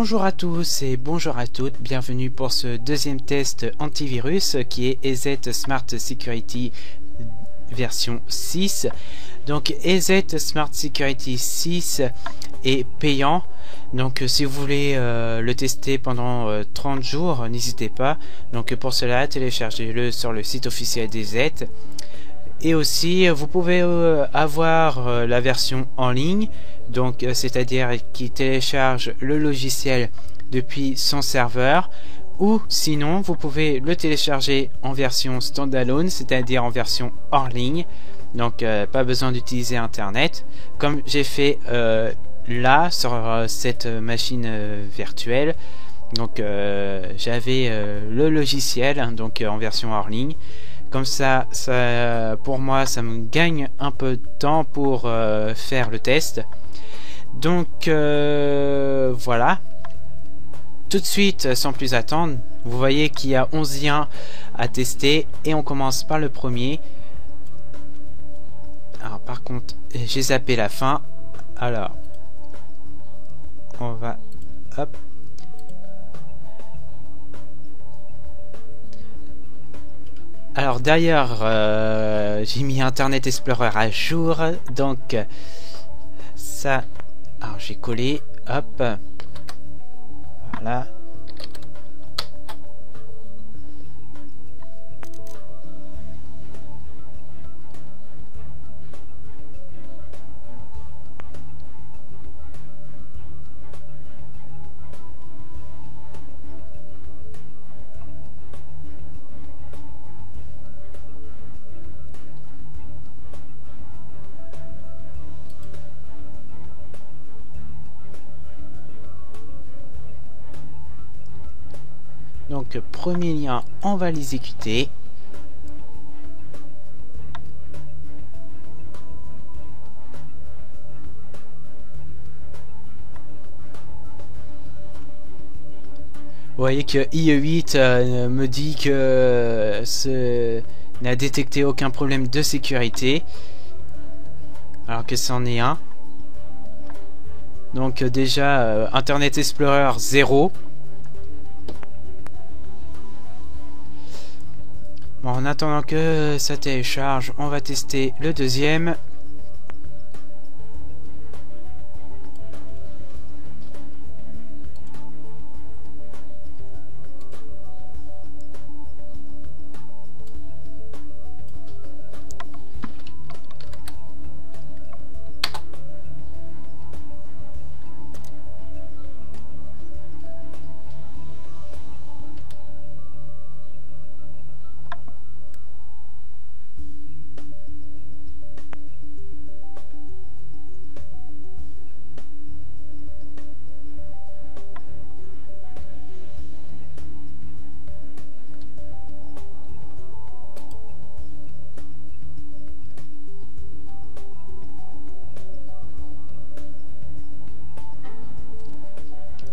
Bonjour à tous et bonjour à toutes, bienvenue pour ce deuxième test antivirus qui est EZ Smart Security version 6. Donc EZ Smart Security 6 est payant, donc si vous voulez le tester pendant 30 jours, n'hésitez pas. Donc pour cela, téléchargez-le sur le site officiel d'EZ. Et aussi, vous pouvez avoir la version en ligne, donc c'est-à-dire qui télécharge le logiciel depuis son serveur, ou sinon vous pouvez le télécharger en version standalone, c'est-à-dire en version hors ligne, donc pas besoin d'utiliser internet, comme j'ai fait là sur cette machine virtuelle. Donc j'avais le logiciel donc en version hors ligne. Comme ça, pour moi, ça me gagne un peu de temps pour faire le test. Donc, voilà. Tout de suite, sans plus attendre, vous voyez qu'il y a 11 liens à tester. Et on commence par le premier. Alors, par contre, j'ai zappé la fin. Alors, on va... Hop. Alors d'ailleurs, j'ai mis Internet Explorer à jour, donc ça, alors j'ai collé, hop, voilà. Donc premier lien, on va l'exécuter. Vous voyez que IE8 me dit que n'a détecté aucun problème de sécurité, alors que c'en est un. Donc déjà Internet Explorer 0. Bon, en attendant que ça télécharge, on va tester le deuxième.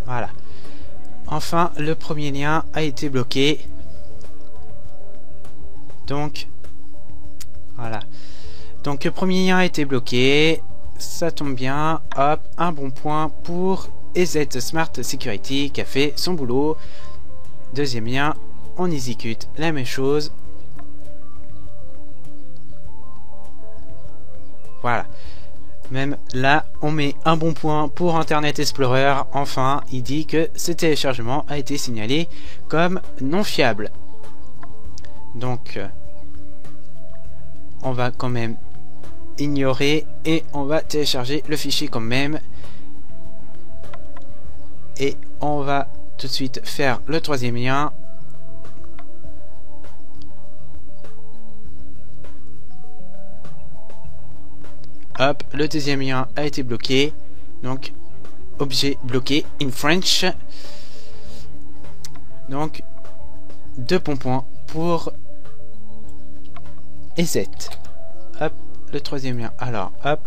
Voilà. Enfin, le premier lien a été bloqué. Donc, voilà. Donc, le premier lien a été bloqué. Ça tombe bien. Hop, un bon point pour EZ Smart Security qui a fait son boulot. Deuxième lien, on exécute la même chose. Voilà. Même là, on met un bon point pour Internet Explorer. Enfin, il dit que ce téléchargement a été signalé comme non fiable. Donc, on va quand même ignorer et on va télécharger le fichier quand même. Et on va tout de suite faire le troisième lien. Hop, le deuxième lien a été bloqué. Donc, objet bloqué in French. Donc, 2 bons points pour EZ. Hop, le troisième lien. Alors, hop.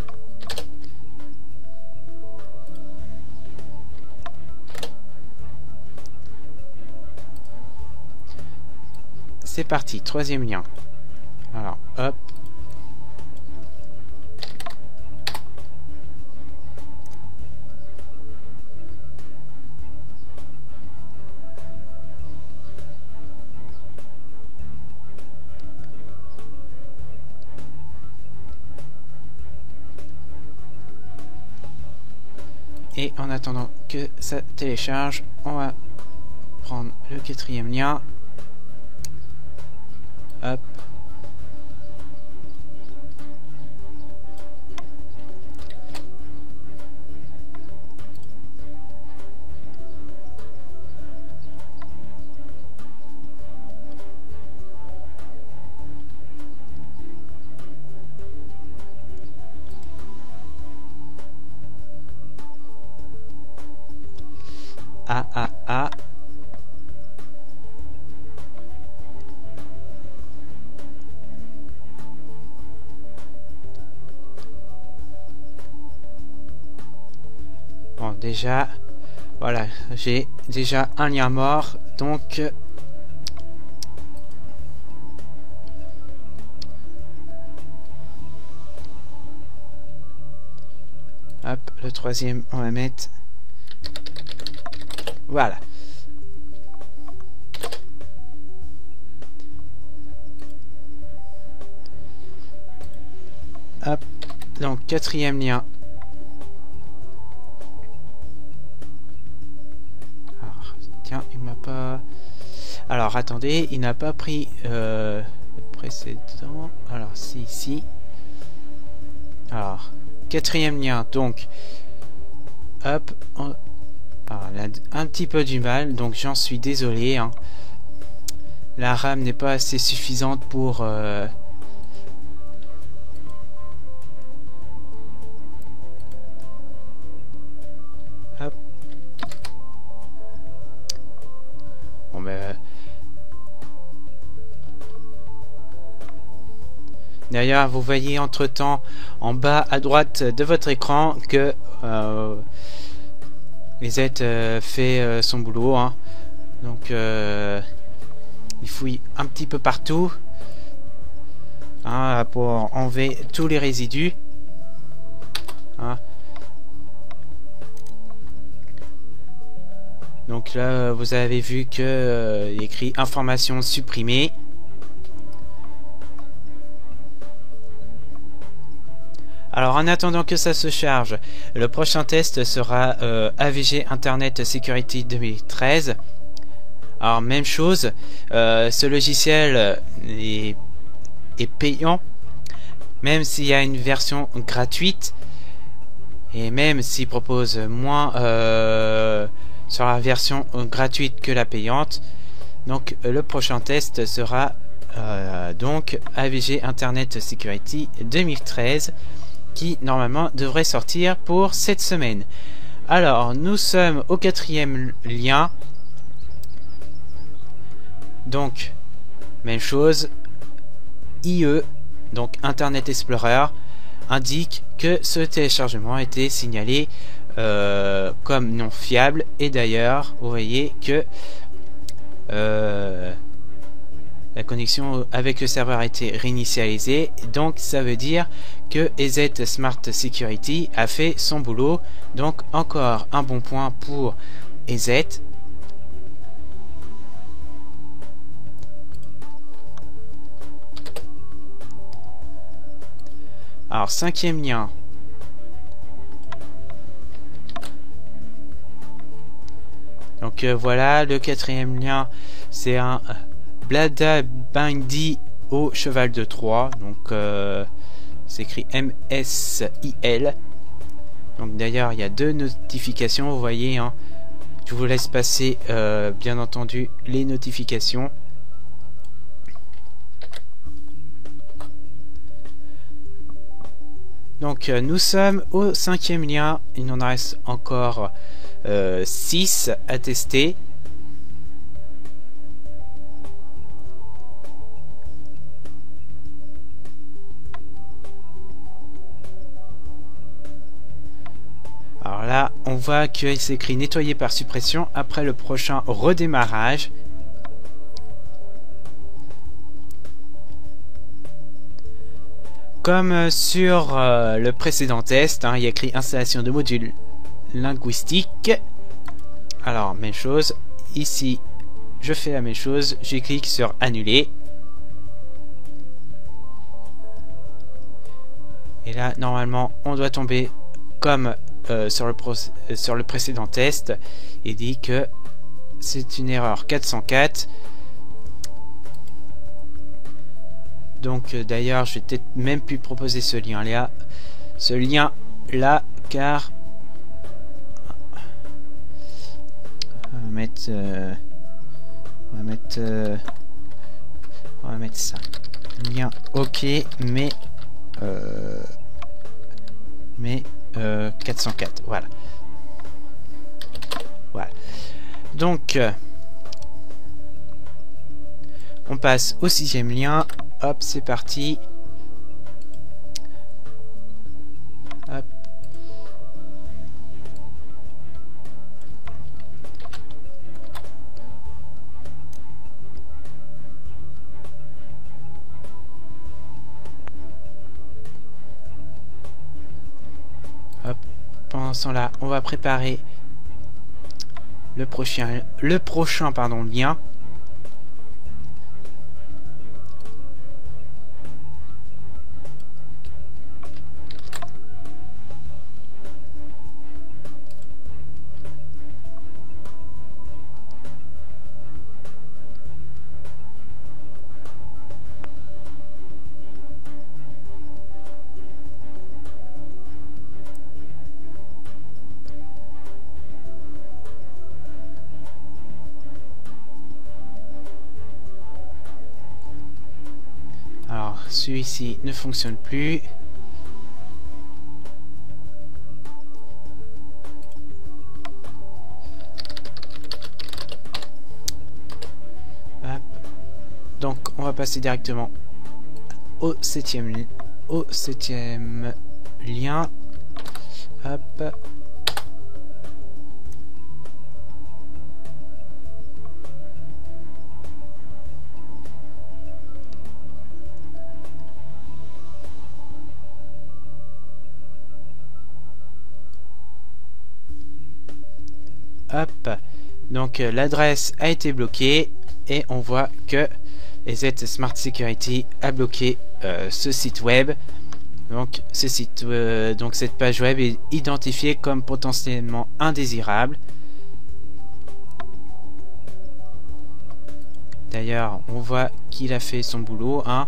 C'est parti, troisième lien. Alors, hop. Et en attendant que ça télécharge, on va prendre le 4e lien. Hop. Ah. Bon, déjà, voilà, j'ai déjà un lien mort, donc hop, le 3e, on va mettre, voilà. Hop, donc 4e lien. Alors, tiens, il m'a pas... Alors, attendez, il n'a pas pris le précédent. Alors, si. Alors, 4e lien, donc... Hop, alors, il a un petit peu du mal, donc j'en suis désolé. Hein. La RAM n'est pas assez suffisante pour... Hop. Bon ben... D'ailleurs, vous voyez entre-temps en bas à droite de votre écran que EZ fait son boulot. Hein. Donc, il fouille un petit peu partout hein, pour enlever tous les résidus. Hein. Donc là, vous avez vu que il y a écrit information supprimée. Alors en attendant que ça se charge, le prochain test sera AVG Internet Security 2013. Alors même chose, ce logiciel est payant, même s'il y a une version gratuite, et même s'il propose moins sur la version gratuite que la payante. Donc le prochain test sera donc AVG Internet Security 2013, qui normalement devrait sortir pour cette semaine. Alors nous sommes au 4e lien, donc même chose, IE, donc Internet Explorer, indique que ce téléchargement a été signalé comme non fiable, et d'ailleurs vous voyez que la connexion avec le serveur a été réinitialisée, donc ça veut dire que EZ Smart Security a fait son boulot. Donc encore un bon point pour EZ. Alors 5e lien. Donc voilà, le 4e lien, c'est un Blada Bindi au cheval de Troie. Donc c'est écrit MSIL. Donc d'ailleurs il y a 2 notifications, vous voyez. Hein. Je vous laisse passer bien entendu les notifications. Donc nous sommes au 5e lien, il en reste encore 6 à tester. Alors là, on voit qu'il s'écrit nettoyer par suppression après le prochain redémarrage. Comme sur le précédent test, hein, il y a écrit installation de modules linguistiques. Alors, même chose. Ici, je fais la même chose. Je clique sur annuler. Et là, normalement, on doit tomber comme sur le précédent test, il dit que c'est une erreur 404. Donc d'ailleurs je vais peut-être même plus proposer ce lien là, car on va mettre ça, lien ok, mais 404, voilà. Donc on passe au 6e lien. Hop, c'est parti. Hop. Hop. Pendant ce temps-là, on va préparer le prochain lien. Alors, celui-ci ne fonctionne plus. Hop. Donc, on va passer directement au 7e lien. Hop. Hop, donc l'adresse a été bloquée et on voit que EZ Smart Security a bloqué ce site web. Donc cette page web est identifiée comme potentiellement indésirable. D'ailleurs, on voit qu'il a fait son boulot, hein.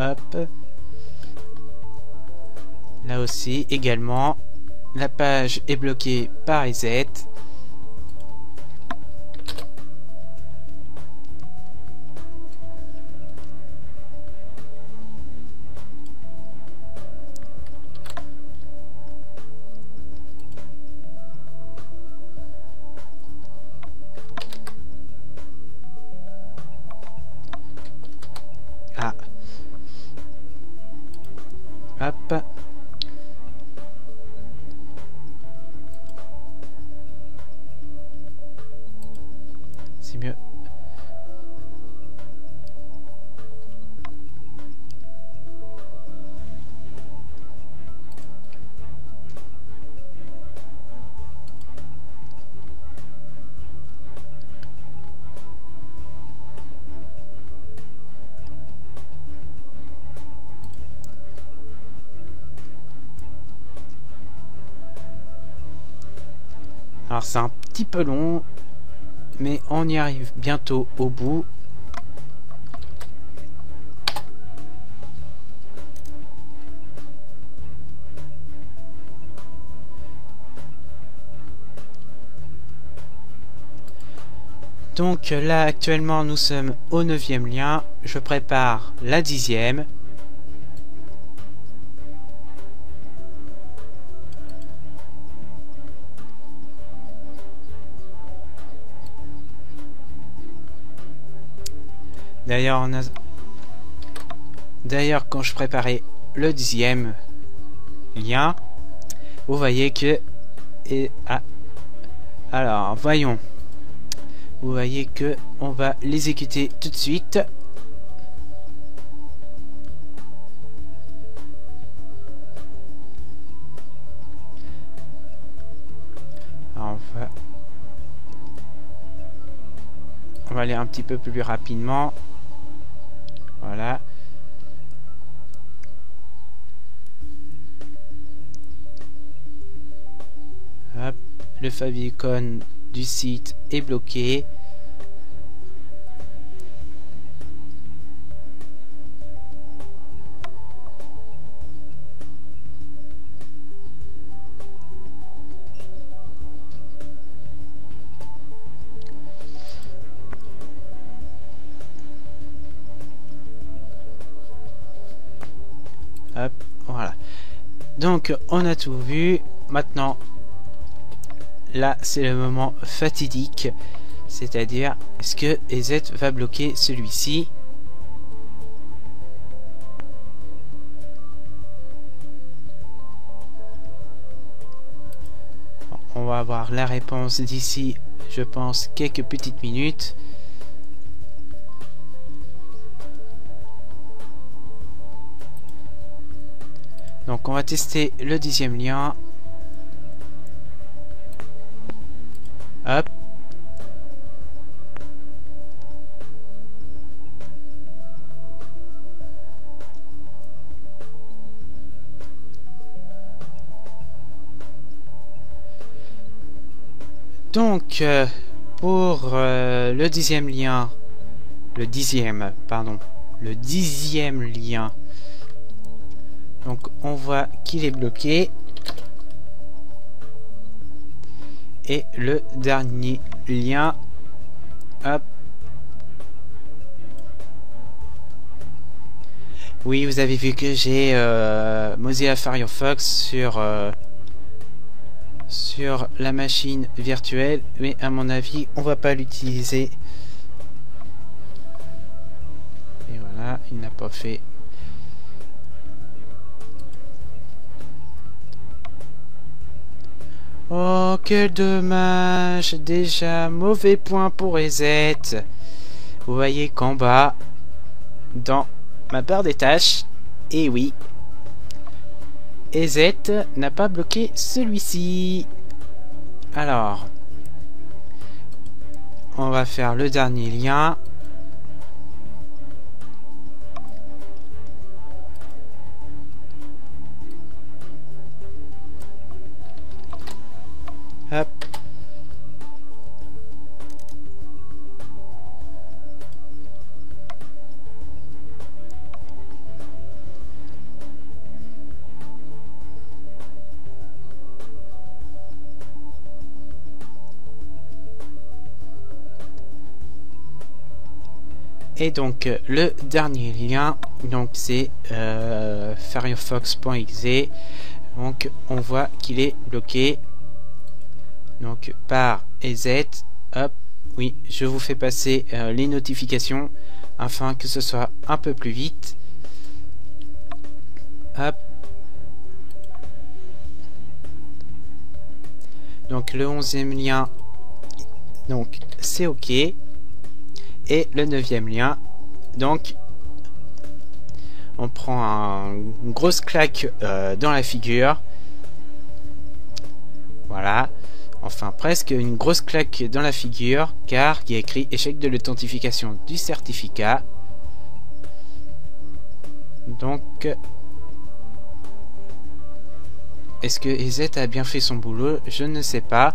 Hop. Là aussi, également, la page est bloquée par EZ. Ah. Hop. C'est mieux. Alors c'est un petit peu long, mais on y arrive bientôt au bout. Donc là actuellement nous sommes au 9e lien, je prépare la 10e. D'ailleurs, quand je préparais le 10e lien, vous voyez que... alors, voyons. Vous voyez que on va l'exécuter tout de suite. Alors on va aller un petit peu plus rapidement. Voilà. Hop, le favicon du site est bloqué. Hop, voilà. Donc on a tout vu. Maintenant, là c'est le moment fatidique, c'est-à-dire est-ce que EZ va bloquer celui-ci? On va avoir la réponse d'ici, je pense, quelques petites minutes. Donc on va tester le 10e lien. Hop. Donc pour le 10e lien, le 10e lien, donc on voit qu'il est bloqué. Et le dernier lien, hop. Oui, vous avez vu que j'ai Mozilla Firefox sur la machine virtuelle, mais à mon avis, on va pas l'utiliser. Et voilà, il n'a pas fait. Oh, quel dommage. Déjà, mauvais point pour EZ. Vous voyez qu'en bas, dans ma barre des tâches, et oui, EZ n'a pas bloqué celui-ci. Alors, on va faire le dernier lien. Hop. Et donc le dernier lien, donc c'est firefox.exe. Donc on voit qu'il est bloqué. Donc par EZ, hop, oui, je vous fais passer les notifications afin que ce soit un peu plus vite. Hop. Donc le 11e lien, donc c'est OK. Et le 9e lien, donc on prend une grosse claque dans la figure. Voilà. Enfin, presque une grosse claque dans la figure, car il y a écrit échec de l'authentification du certificat. Donc, est-ce que EZ a bien fait son boulot? Je ne sais pas.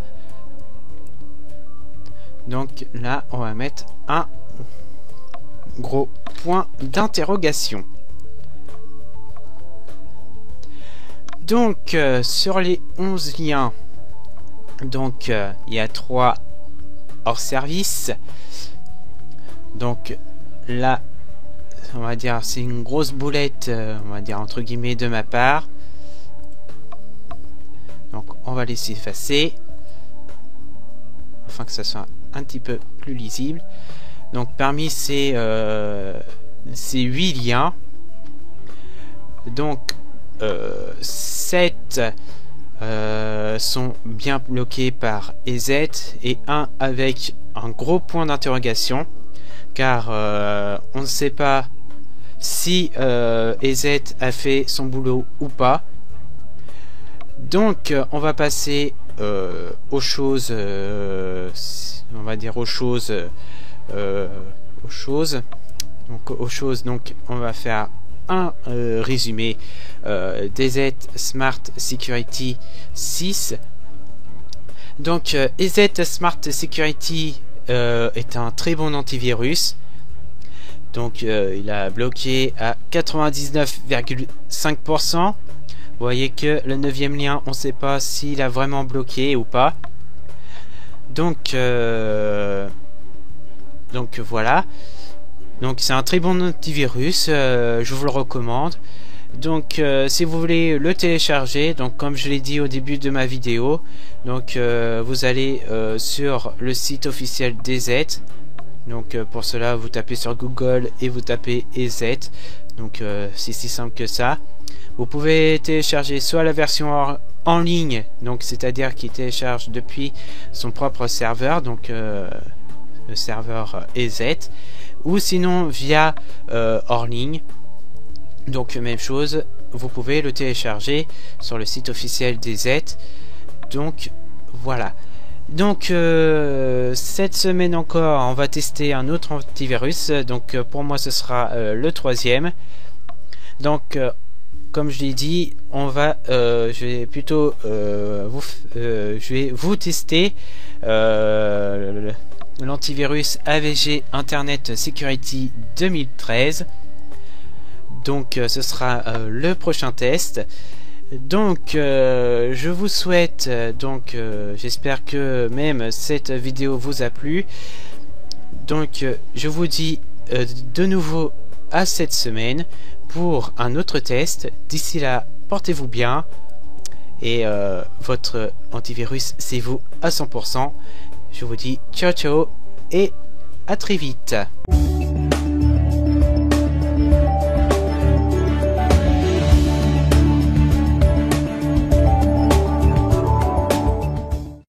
Donc là, on va mettre un gros point d'interrogation. Donc, sur les 11 liens, donc il y a 3 hors service. Donc là, on va dire c'est une grosse boulette, on va dire entre guillemets de ma part. Donc on va laisser effacer afin que ça soit un petit peu plus lisible. Donc parmi ces 8 liens, donc 7 sont bien bloqués par EZ et un avec un gros point d'interrogation, car on ne sait pas si EZ a fait son boulot ou pas. Donc on va passer aux choses, on va dire aux choses, donc on va faire un résumé d'EZ Smart Security 6. Donc EZ Smart Security est un très bon antivirus. Donc il a bloqué à 99,5%. Vous voyez que le 9e lien, on ne sait pas s'il a vraiment bloqué ou pas. Donc voilà. Donc c'est un très bon antivirus, je vous le recommande. Donc si vous voulez le télécharger, donc comme je l'ai dit au début de ma vidéo, donc vous allez sur le site officiel d'EZ. Donc pour cela vous tapez sur Google et vous tapez EZ. Donc c'est si simple que ça. Vous pouvez télécharger soit la version en ligne, donc c'est-à-dire qui télécharge depuis son propre serveur, donc le serveur EZ, ou sinon via hors ligne. Donc même chose, vous pouvez le télécharger sur le site officiel d'EZ. Donc voilà. Donc cette semaine encore, on va tester un autre antivirus. Donc pour moi ce sera le 3e. Donc comme je l'ai dit, on va, je vais plutôt je vais vous tester l'antivirus AVG Internet Security 2013. Donc ce sera le prochain test. Donc je vous souhaite, j'espère que même cette vidéo vous a plu. Donc je vous dis de nouveau à cette semaine pour un autre test. D'ici là, portez-vous bien et votre antivirus c'est vous à 100%. Je vous dis ciao ciao et à très vite.